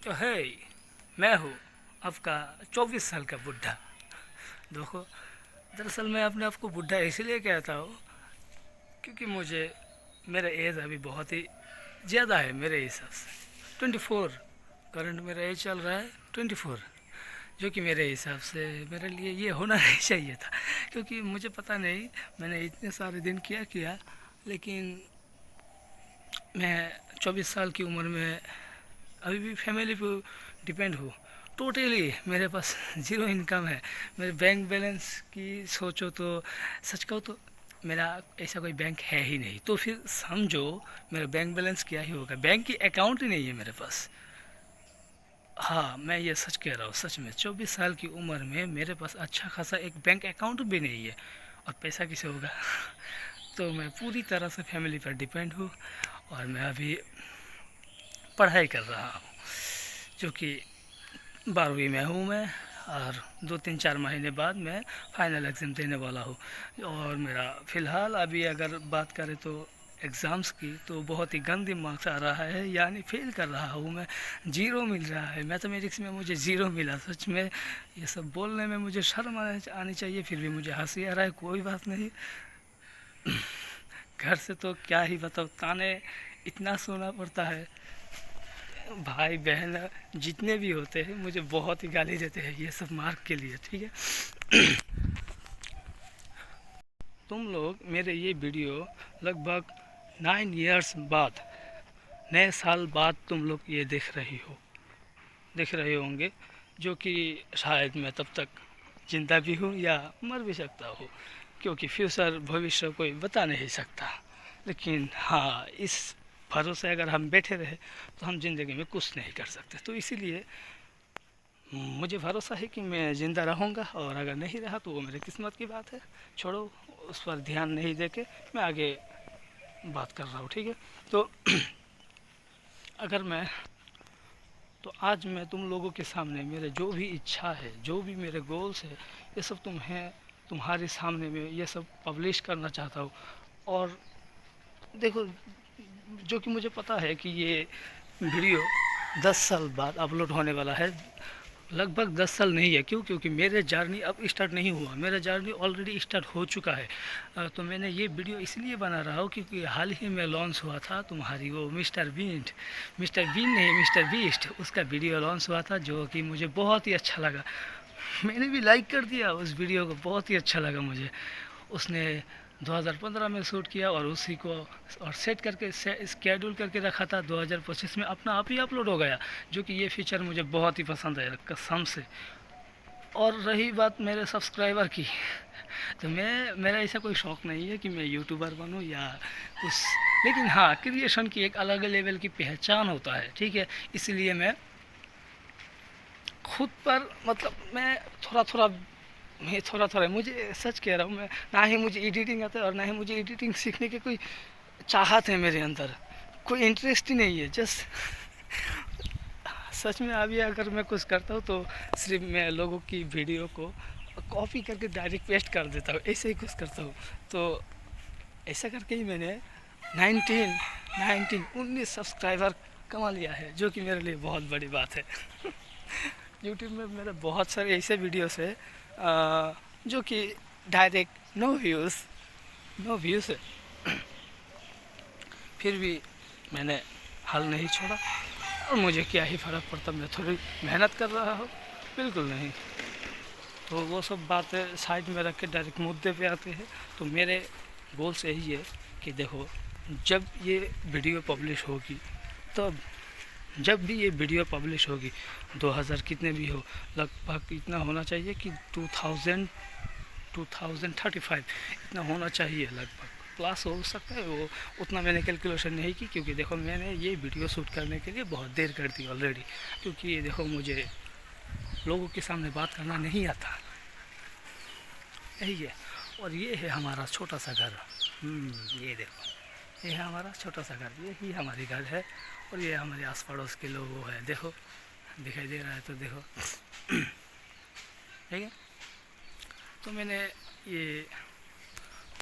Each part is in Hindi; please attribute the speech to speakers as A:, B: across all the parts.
A: तो है, मैं हूँ आपका 24 साल का बुढ़ा। देखो, दरअसल मैं अपने आप को बुढ़ा इसलिए कहता हूँ क्योंकि मुझे मेरा एज अभी बहुत ही ज़्यादा है मेरे हिसाब से। 24 करंट मेरा एज चल रहा है 24, जो कि मेरे हिसाब से मेरे लिए ये होना नहीं चाहिए था। क्योंकि मुझे पता नहीं, मैंने इतने सारे दिन किया, लेकिन मैं 24 साल की उम्र में अभी भी फैमिली पे डिपेंड हूँ टोटली। मेरे पास ज़ीरो इनकम है। मेरे बैंक बैलेंस की सोचो तो, सच कहो तो मेरा ऐसा कोई बैंक है ही नहीं। तो फिर समझो मेरा बैंक बैलेंस क्या ही होगा, बैंक की अकाउंट ही नहीं है मेरे पास। हाँ, मैं ये सच कह रहा हूँ, सच में 24 साल की उम्र में मेरे पास अच्छा खासा एक बैंक अकाउंट भी नहीं है, और पैसा किसे होगा। तो मैं पूरी तरह से फैमिली पर डिपेंड हूँ, और मैं अभी पढ़ाई कर रहा हूँ, जो कि 12वीं में हूँ मैं। और 2-3-4 महीने बाद मैं फाइनल एग्ज़ाम देने वाला हूँ। और मेरा फ़िलहाल अभी अगर बात करें तो एग्ज़ाम्स की, तो बहुत ही गंदे मार्क्स आ रहा है, यानी फ़ेल कर रहा हूँ मैं। ज़ीरो मिल रहा है मैथमेटिक्स में, मुझे ज़ीरो मिला। सच में ये सब बोलने में मुझे शर्म आनी चाहिए, फिर भी मुझे हंसी आ रहा है। कोई बात नहीं। घर से तो क्या ही बताओ, ताने इतना सुनना पड़ता है। भाई बहन जितने भी होते हैं मुझे बहुत ही गाली देते हैं ये सब मार्क के लिए, ठीक है। तुम लोग मेरे ये वीडियो लगभग 9 इयर्स बाद, नए साल बाद तुम लोग ये देख रहे होंगे, जो कि शायद मैं तब तक जिंदा भी हूँ या मर भी सकता हूँ, क्योंकि फ्यूचर भविष्य कोई बता नहीं सकता। लेकिन हाँ, इस भरोसे अगर हम बैठे रहे तो हम ज़िंदगी में कुछ नहीं कर सकते। तो इसीलिए मुझे भरोसा है कि मैं ज़िंदा रहूँगा, और अगर नहीं रहा तो वो मेरी किस्मत की बात है। छोड़ो, उस पर ध्यान नहीं दे के मैं आगे बात कर रहा हूँ, ठीक है। तो अगर मैं तो आज मैं तुम लोगों के सामने मेरे जो भी इच्छा है, जो भी मेरे गोल्स है, ये सब तुम्हारे सामने में ये सब पब्लिश करना चाहता हूँ। और देखो, जो कि मुझे पता है कि ये वीडियो 10 साल बाद अपलोड होने वाला है। लगभग 10 साल नहीं है, क्यों? क्योंकि मेरे जर्नी अब स्टार्ट नहीं हुआ, मेरा जर्नी ऑलरेडी स्टार्ट हो चुका है। तो मैंने ये वीडियो इसलिए बना रहा हूँ क्योंकि हाल ही में लॉन्च हुआ था तुम्हारी वो मिस्टर बीन नहीं, मिस्टर बीस्ट, उसका वीडियो लॉन्च हुआ था, जो कि मुझे बहुत ही अच्छा लगा। मैंने भी लाइक कर दिया उस वीडियो को, बहुत ही अच्छा लगा मुझे। उसने 2015 में शूट किया, और उसी को और सेट करके स्केड्यूल करके रखा था 2025 में अपना आप ही अपलोड हो गया, जो कि ये फीचर मुझे बहुत ही पसंद है कसम से। और रही बात मेरे सब्सक्राइबर की, तो मेरा ऐसा कोई शौक़ नहीं है कि मैं यूट्यूबर बनूं या कुछ, लेकिन हाँ, क्रिएशन की एक अलग लेवल की पहचान होता है, ठीक है। इसलिए मैं खुद पर मतलब मैं थोड़ा थोड़ा मुझे सच कह रहा हूँ, मैं ना ही मुझे एडिटिंग आता है, और ना ही मुझे एडिटिंग सीखने की कोई चाहत है मेरे अंदर, कोई इंटरेस्ट ही नहीं है। जस्ट सच में अभी अगर मैं कुछ करता हूँ तो सिर्फ मैं लोगों की वीडियो को कॉपी करके डायरेक्ट पेस्ट कर देता हूँ, ऐसे ही कुछ करता हूँ। तो ऐसा करके ही मैंने 19 सब्सक्राइबर कमा लिया है, जो कि मेरे लिए बहुत बड़ी बात है। यूट्यूब में मेरे बहुत सारे ऐसे वीडियोस है जो कि डायरेक्ट नो व्यूज़ है, फिर भी मैंने हाल नहीं छोड़ा। और मुझे क्या ही फ़र्क पड़ता, मैं थोड़ी मेहनत कर रहा हूँ, बिल्कुल नहीं। तो वो सब बातें साइड में रख के डायरेक्ट मुद्दे पे आते हैं। तो मेरे गोल्स यही है कि देखो, जब ये वीडियो पब्लिश होगी, तब जब भी ये वीडियो पब्लिश होगी 2000 कितने भी हो, लगभग इतना होना चाहिए कि 2035 इतना होना चाहिए, लगभग प्लस हो सकता है। वो उतना मैंने कैलकुलेशन नहीं की, क्योंकि देखो मैंने ये वीडियो शूट करने के लिए बहुत देर कर दी ऑलरेडी। क्योंकि ये देखो, मुझे लोगों के सामने बात करना नहीं आता, यही है। और ये है हमारा छोटा सा घर। ये देखो, ये है हमारा छोटा सा घर, ये ही हमारी घर है। और ये हमारे आस पड़ोस के लोग वो है, देखो दिखाई दे रहा है तो देखो। ठीक है। तो मैंने ये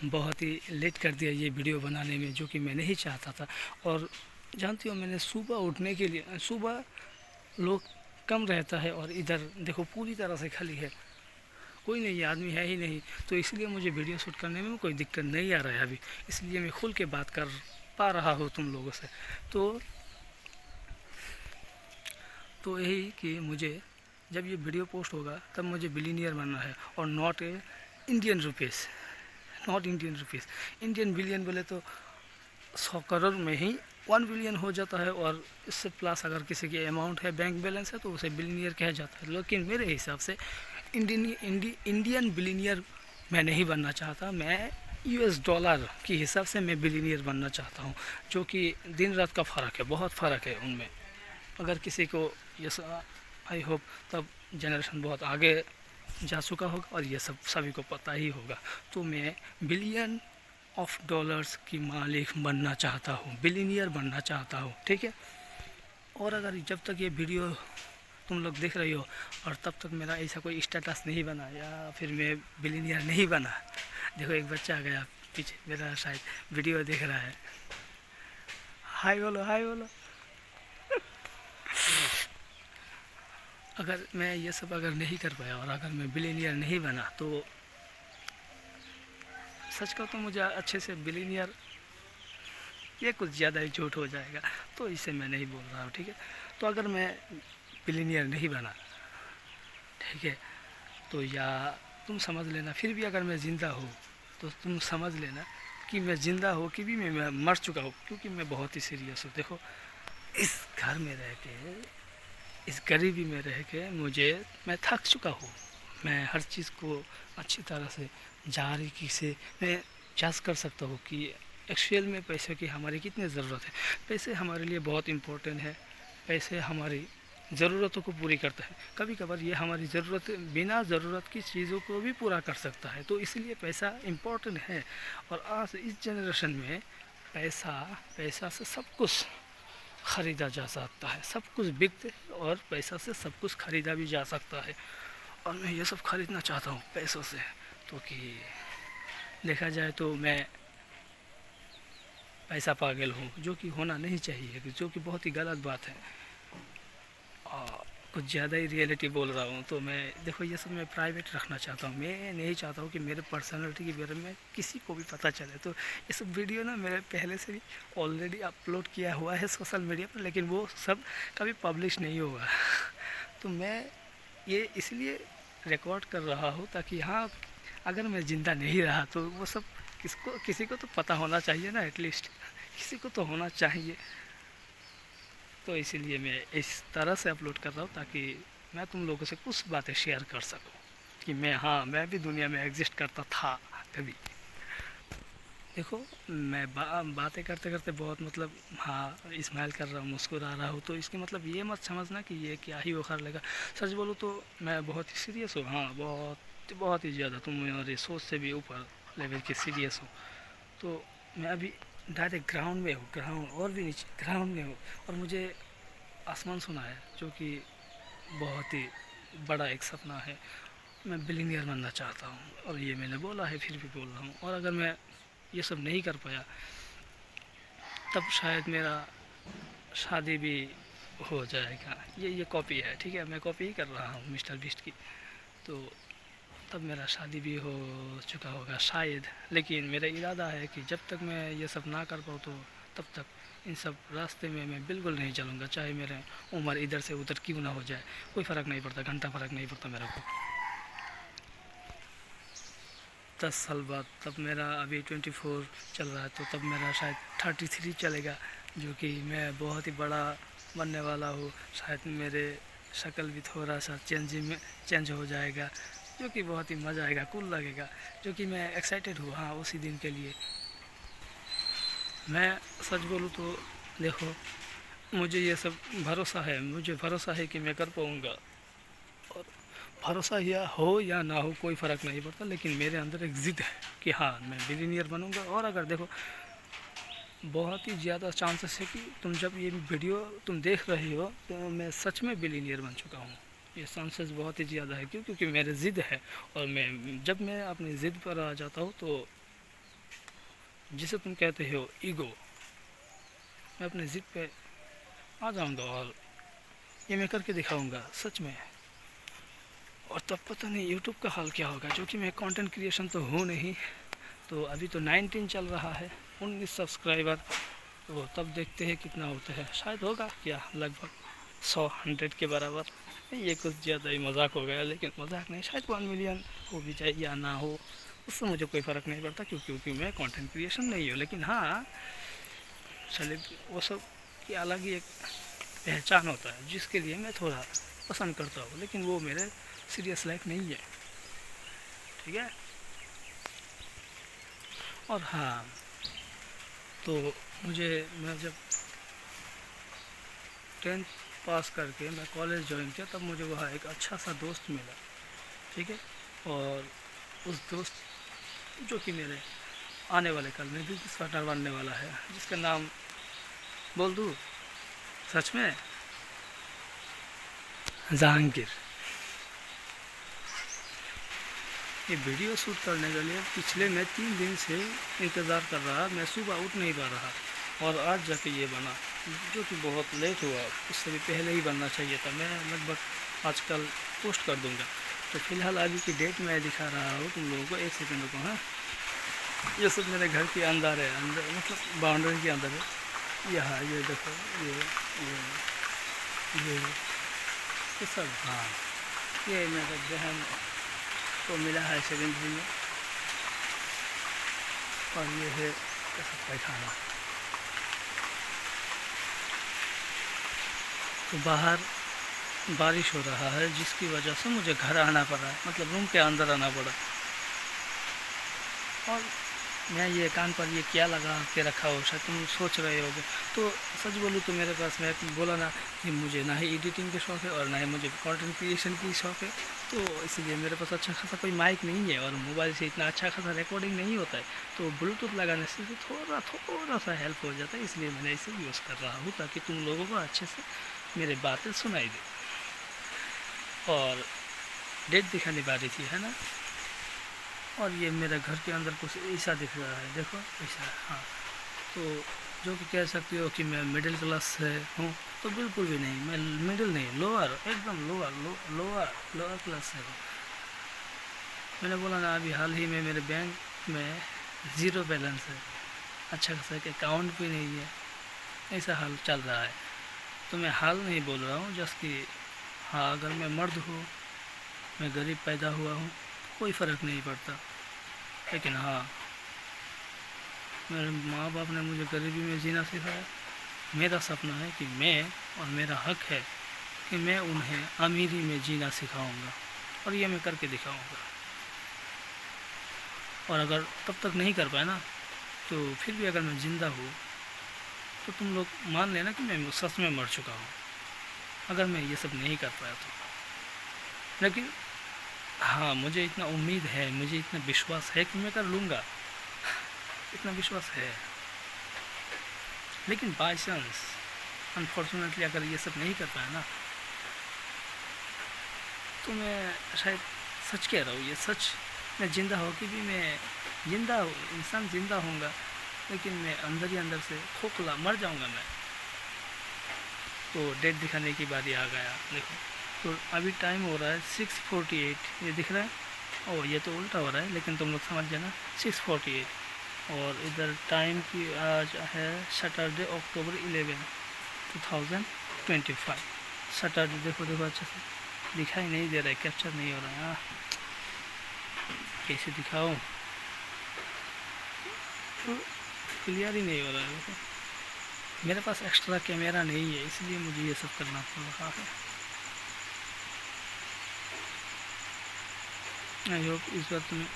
A: बहुत ही लेट कर दिया ये वीडियो बनाने में, जो कि मैं नहीं चाहता था। और जानती हो, मैंने सुबह उठने के लिए सुबह लोग कम रहता है और इधर देखो पूरी तरह से खाली है, कोई नहीं, आदमी है ही नहीं। तो इसलिए मुझे वीडियो शूट करने में कोई दिक्कत नहीं आ रहा है अभी, इसलिए मैं खुल के बात कर पा रहा हूँ तुम लोगों से। तो यही कि मुझे जब ये वीडियो पोस्ट होगा तब मुझे बिलीनियर बनना है, और not Indian rupees, not Indian rupees. Indian billion बोले तो 100 करोड़ में ही 1 बिलियन हो जाता है, और इससे प्लस अगर किसी की अमाउंट है, बैंक बैलेंस है, तो उसे बिलीनियर कहा जाता है। लेकिन मेरे हिसाब से इंडियन बिलीनियर मैं नहीं बनना चाहता, मैं यूएस डॉलर के हिसाब से मैं बिलीनियर बनना चाहता हूँ, जो कि दिन रात का फ़र्क है, बहुत फ़र्क है उनमें। अगर किसी को ये आई होप तब जनरेशन बहुत आगे जा चुका होगा और ये सब सभी को पता ही होगा। तो मैं बिलियन ऑफ डॉलर्स की मालिक बनना चाहता हूँ, बिलीनियर बनना चाहता हूँ, ठीक है। और अगर जब तक ये वीडियो तुम लोग देख रही हो और तब तक मेरा ऐसा कोई स्टेटस नहीं बना या फिर मैं बिलीनियर नहीं बना, देखो एक बच्चा आ गया पीछे मेरा, शायद वीडियो देख रहा है। हाय बोलो, हाय बोलो। अगर मैं ये सब अगर नहीं कर पाया और अगर मैं बिलीनियर नहीं बना, तो सच का तो मुझे अच्छे से बिलीनियर ये कुछ ज़्यादा ही झूठ हो जाएगा, तो इसे मैं नहीं बोल रहा हूँ, ठीक है। तो अगर मैं बिलीनियर नहीं बना, ठीक है, तो या तुम समझ लेना, फिर भी अगर मैं ज़िंदा हूँ तो तुम समझ लेना कि मैं ज़िंदा हो कि भी मैं मर चुका हूँ, क्योंकि मैं बहुत ही सीरियस हूँ। देखो इस घर में रह के, इस गरीबी में रह के मैं थक चुका हूँ। मैं हर चीज़ को अच्छी तरह से जारीकी से मैं जज कर सकता हूँ कि एक्चुअल में पैसे की हमारी कितनी ज़रूरत है। पैसे हमारे लिए बहुत इम्पोर्टेंट है, पैसे हमारी ज़रूरतों को पूरी करता है। कभी कभार ये हमारी ज़रूरत, बिना ज़रूरत की चीज़ों को भी पूरा कर सकता है, तो इसलिए पैसा इम्पोर्टेंट है। और आज इस जनरेशन में पैसा से सब कुछ ख़रीदा जा सकता है, सब कुछ बिकते और पैसा से सब कुछ ख़रीदा भी जा सकता है। और मैं ये सब ख़रीदना चाहता हूँ पैसों से। तो कि देखा जाए तो मैं पैसा पागल हूँ, जो कि होना नहीं चाहिए, जो कि बहुत ही गलत बात है। और कुछ ज़्यादा ही रियलिटी बोल रहा हूँ, तो मैं देखो ये सब मैं प्राइवेट रखना चाहता हूँ। मैं नहीं चाहता हूँ कि मेरे पर्सनालिटी के बारे में किसी को भी पता चले। तो ये सब वीडियो ना मेरे पहले से भी ऑलरेडी अपलोड किया हुआ है सोशल मीडिया पर, लेकिन वो सब कभी पब्लिश नहीं होगा। तो मैं ये इसलिए रिकॉर्ड कर रहा हूँ ताकि हाँ, अगर मैं ज़िंदा नहीं रहा तो वो सब किसी को तो पता होना चाहिए ना, एटलीस्ट किसी को तो होना चाहिए। तो इसीलिए मैं इस तरह से अपलोड कर रहा हूँ ताकि मैं तुम लोगों से कुछ बातें शेयर कर सकूँ कि मैं भी दुनिया में एग्जिस्ट करता था कभी। देखो मैं बातें करते करते बहुत मतलब स्माइल कर रहा हूँ, मुस्कुरा रहा हूँ, तो इसके मतलब ये मत समझना कि ये क्या ही उखाड़ लेगा। सच बोलूँ तो मैं बहुत ही सीरियस हूँ, बहुत ही ज़्यादा, तुम मेरी सोच से भी ऊपर लेवल की सीरियस हूँ। तो मैं अभी डायरेक्ट ग्राउंड में हूँ, ग्राउंड और भी नीचे ग्राउंड में हूँ, और मुझे आसमान सुना है, जो कि बहुत ही बड़ा एक सपना है। मैं बिलीनियर बनना चाहता हूँ, और ये मैंने बोला है, फिर भी बोल रहा हूँ। और अगर मैं ये सब नहीं कर पाया तब शायद मेरा शादी भी हो जाएगा। ये कॉपी है, ठीक है, मैं कॉपी ही कर रहा हूँ मिस्टर बीस्ट की। तो तब मेरा शादी भी हो चुका होगा शायद। लेकिन मेरा इरादा है कि जब तक मैं ये सब ना कर पाऊँ तो तब तक इन सब रास्ते में मैं बिल्कुल नहीं चलूँगा, चाहे मेरे उम्र इधर से उधर क्यों ना हो जाए, कोई फ़र्क नहीं पड़ता, घंटा फ़र्क नहीं पड़ता मेरे को। 10 साल बाद, तब मेरा अभी 24 चल रहा है, तो तब मेरा शायद 33 चलेगा, जो कि मैं बहुत ही बड़ा बनने वाला हूँ। शायद मेरे शक्ल भी थोड़ा सा चेंज हो जाएगा, जो कि बहुत ही मज़ा आएगा, कूल लगेगा, जो कि मैं एक्साइटेड हूँ हाँ उसी दिन के लिए। मैं सच बोलूँ तो देखो मुझे ये सब मुझे भरोसा है कि मैं कर पाऊँगा। और भरोसा या ना हो कोई फ़र्क नहीं पड़ता, लेकिन मेरे अंदर एक ज़िद है कि हाँ मैं बिलीनियर बनूँगा। और अगर देखो बहुत ही ज़्यादा चांसेस है कि जब ये वीडियो तुम देख रही हो तो मैं सच में बिलीनियर बन चुका हूँ। ये चांसेस बहुत ही ज़्यादा है, क्योंकि मेरे ज़िद है। और जब मैं अपनी ज़िद पर आ जाता हूँ तो जिसे तुम कहते हो ईगो, मैं अपनी ज़िद पे आ जाऊँगा और ये मैं करके दिखाऊंगा सच में। और तब पता नहीं यूट्यूब का हाल क्या होगा, जो कि मैं कंटेंट क्रिएशन तो हूँ नहीं। तो अभी तो 19 चल रहा है, 19 सब्सक्राइबर। तो तब देखते हैं कितना होता है, शायद होगा क्या लगभग 100 के बराबर। ये कुछ ज़्यादा ही मजाक हो गया, लेकिन मजाक नहीं, शायद 1 मिलियन हो भी जाए या ना हो, उससे मुझे कोई फ़र्क नहीं पड़ता, क्योंकि मैं कंटेंट क्रिएशन नहीं हूँ। लेकिन हाँ, चलिए वो सब की अलग ही एक पहचान होता है, जिसके लिए मैं थोड़ा पसंद करता हूँ, लेकिन वो मेरे सीरियस लाइफ नहीं है, ठीक है। और हाँ, तो मैं जब 10th पास करके मैं कॉलेज ज्वाइन किया, तब मुझे वहाँ एक अच्छा सा दोस्त मिला, ठीक है। और उस दोस्त जो कि मेरे आने वाले कल में बिजनेस पार्टनर बनने वाला है, जिसका नाम बोल दूँ सच में, जहांगीर। ये वीडियो शूट करने के लिए पिछले मैं 3 दिन से इंतज़ार कर रहा, मैं सुबह उठ नहीं पा रहा, और आज जाके ये बना, जो कि बहुत लेट हुआ, उससे भी पहले ही बनना चाहिए था। मैं लगभग आजकल पोस्ट कर दूंगा। तो फिलहाल अभी की डेट मैं दिखा रहा हूँ तुम लोगों को, 1 सेकंड को। हाँ, ये सब मेरे घर के अंदर है, अंदर मतलब बाउंड्री के अंदर है। यहाँ ये देखो, ये ये सब। हाँ, ये मेरा बहन को मिला है सेकेंडरी में, और ये है सब पैखाना। तो बाहर बारिश हो रहा है, जिसकी वजह से मुझे घर आना पड़ा है, मतलब रूम के अंदर आना पड़ा। और मैं ये कान पर ये क्या लगा के रखा हो, शायद तुम सोच रहे होगे। तो सच बोलूँ तो मेरे पास, मैं बोला ना कि मुझे ना ही एडिटिंग के शौक़ है और ना ही मुझे कंटेंट क्रिएशन की शौक़ है। तो इसलिए मेरे पास अच्छा खासा कोई माइक नहीं है, और मोबाइल से इतना अच्छा खासा रिकॉर्डिंग नहीं होता है। तो ब्लूटूथ लगाने से थोड़ा सा हेल्प हो जाता है, इसलिए मैंने इसे यूज़ कर रहा हूँ, ताकि तुम लोगों को अच्छे से मेरी बातें सुनाई दे। और डेट दिखाने वाली थी, है ना। और ये मेरे घर के अंदर कुछ ऐसा दिख रहा है, देखो ऐसा। हाँ, तो जो कि कह सकती हो कि मैं मिडिल क्लास से हूँ, तो बिल्कुल भी नहीं, मैं मिडिल नहीं, लोअर, एकदम लोअर क्लास से हूँ। मैंने बोला ना, अभी हाल ही में मेरे बैंक में 0 बैलेंस है, अच्छा खासा एक अकाउंट भी नहीं है, ऐसा हाल चल रहा है। तो मैं हाल नहीं बोल रहा हूँ, जस्ट कि हाँ, अगर मैं मर्द हूँ, मैं गरीब पैदा हुआ हूँ, कोई फ़र्क नहीं पड़ता। लेकिन हाँ, मेरे माँ बाप ने मुझे गरीबी में जीना सिखाया। मेरा सपना है कि मैं, और मेरा हक है कि मैं उन्हें अमीरी में जीना सिखाऊंगा, और ये मैं करके दिखाऊंगा। और अगर तब तक नहीं कर पाया ना, तो फिर भी अगर मैं ज़िंदा हूँ, तो तुम लोग मान लेना कि मैं सच में मर चुका हूँ, अगर मैं ये सब नहीं कर पाया तो। लेकिन हाँ, मुझे इतना उम्मीद है, मुझे इतना विश्वास है कि मैं कर लूँगा, इतना विश्वास है। लेकिन बाई चांस अनफॉर्चुनेटली अगर ये सब नहीं कर पाया ना, तो मैं शायद, सच कह रहा हूँ ये सच, मैं ज़िंदा हो कि भी मैं ज़िंदा हूँ, इंसान ज़िंदा होऊंगा, लेकिन मैं अंदर ही अंदर से खोखला मर जाऊँगा मैं। तो डेट दिखाने की बारी आ गया, देखो। तो अभी टाइम हो रहा है 6:48, ये दिख रहा है। ओ, ये तो उल्टा हो रहा है, लेकिन तुम लोग समझ जाना, 6:48। और इधर टाइम की आज है सैटरडे, अक्टूबर 11, 2025। सैटरडे, देखो अच्छे से दिखाई नहीं दे रहा है, कैप्चर नहीं हो रहा है। कैसे दिखाऊं, तो क्लियर ही नहीं हो रहा है। देखो, मेरे पास एक्स्ट्रा कैमरा नहीं है, इसलिए मुझे ये सब करना पड़ रहा है। आई होप इस बार तुम्हें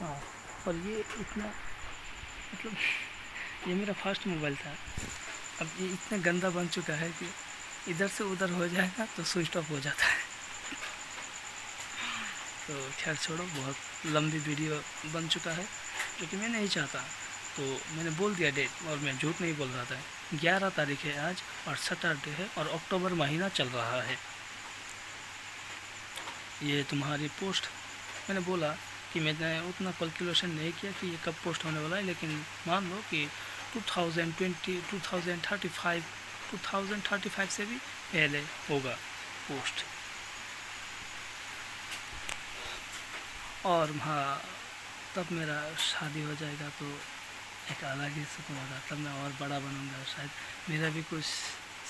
A: हाँ। और ये इतना, मतलब ये मेरा फर्स्ट मोबाइल था, अब ये इतना गंदा बन चुका है कि इधर से उधर हो जाएगा तो स्विच ऑफ हो जाता है। तो खैर छोड़ो, बहुत लंबी वीडियो बन चुका है, जो कि मैं नहीं चाहता। तो मैंने बोल दिया डेट, और मैं झूठ नहीं बोल रहा था। 11 तारीख है आज, और सैटरडे है, और अक्टूबर महीना चल रहा है। ये तुम्हारी पोस्ट, मैंने बोला कि मैंने उतना कैलकुलेशन नहीं किया कि ये कब पोस्ट होने वाला है, लेकिन मान लो कि 2020 2035 से भी पहले होगा पोस्ट। और हाँ, तब मेरा शादी हो जाएगा तो एक अलग ही सुकून होगा, तब मैं और बड़ा बनूंगा, शायद मेरा भी कुछ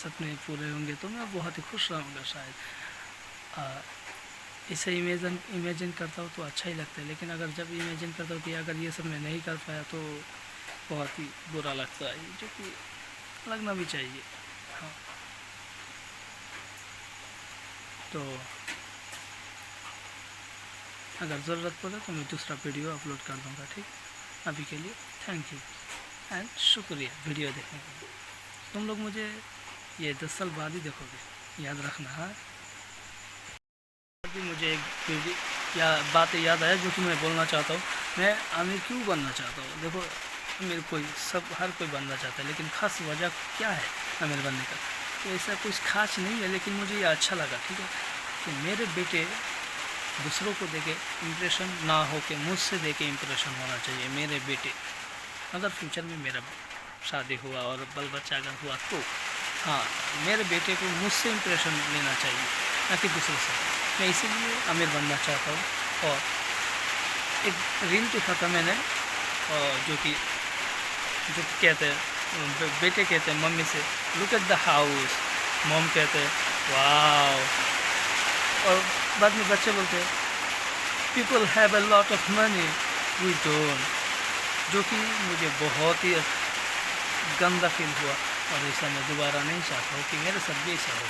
A: सपने पूरे होंगे तो मैं बहुत ही खुश रहूँगा शायद। इसे इमेजिन करता हूँ तो अच्छा ही लगता है, लेकिन अगर जब इमेजिन करता हूँ कि अगर ये सब मैं नहीं कर पाया तो बहुत ही बुरा लगता है, जो कि लगना भी चाहिए। हाँ, तो अगर ज़रूरत पड़े तो मैं दूसरा वीडियो अपलोड कर दूँगा, ठीक। अभी के लिए थैंक यू एंड शुक्रिया वीडियो देखने के लिए। तुम लोग मुझे ये 10 साल बाद ही देखोगे, याद रखना। हाँ, अभी मुझे एक बात याद आया जो कि मैं बोलना चाहता हूँ। मैं आमिर क्यों बनना चाहता हूँ? देखो, आमिर हर कोई बनना चाहता है, लेकिन ख़ास वजह क्या है आमिर बनने का? तो ऐसा कुछ खास नहीं है, लेकिन मुझे ये अच्छा लगा, ठीक है, कि मेरे बेटे दूसरों को देखे इम्प्रेशन ना हो के मुझसे देखे इम्प्रेशन होना चाहिए। मेरे बेटे, अगर फ्यूचर में मेरा शादी हुआ और बाल बच्चा अगर हुआ तो हाँ, मेरे बेटे को मुझसे इम्प्रेशन लेना चाहिए, ना कि दूसरों से। मैं इसीलिए आमिर बनना चाहता हूँ। और एक रील देखा था मैंने, जो कहते हैं, बेटे कहते हैं मम्मी से, look at the house, mom कहते हैं वाओ, और बाद में बच्चे बोलते हैं people have a lot of money, we don't, जो कि मुझे बहुत ही गंदा फील हुआ। और ऐसा मैं दोबारा नहीं चाहता हूँ कि मेरे साथ भी ऐसा हो।